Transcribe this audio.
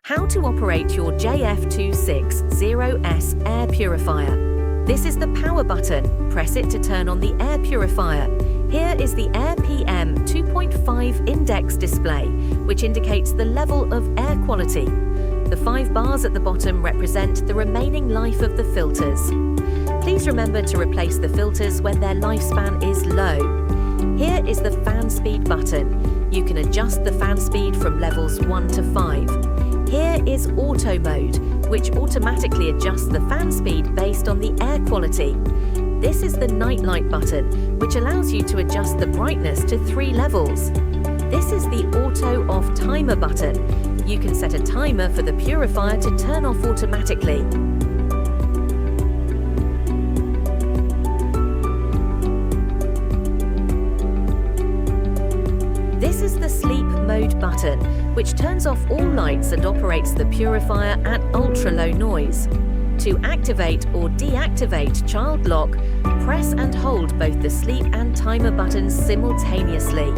How to operate your JF260 Air Purifier. This is the power button. Press it to turn on the air purifier. Here is the Air PM 2.5 index display, which indicates the level of air quality. The 5 bars at the bottom represent the remaining life of the filters. Please remember to replace the filters when their lifespan is low. Here is the fan speed button. You can adjust the fan speed from levels 1 to 5. Here is Auto Mode, which automatically adjusts the fan speed based on the air quality. This is the Night Light button, which allows you to adjust the brightness to 3 levels. This is the Auto Off Timer button. You can set a timer for the purifier to turn off automatically. This is the Sleep Mode button, which turns off all lights and operates the purifier at ultra-low noise. To activate or deactivate child lock, press and hold both the sleep and timer buttons simultaneously.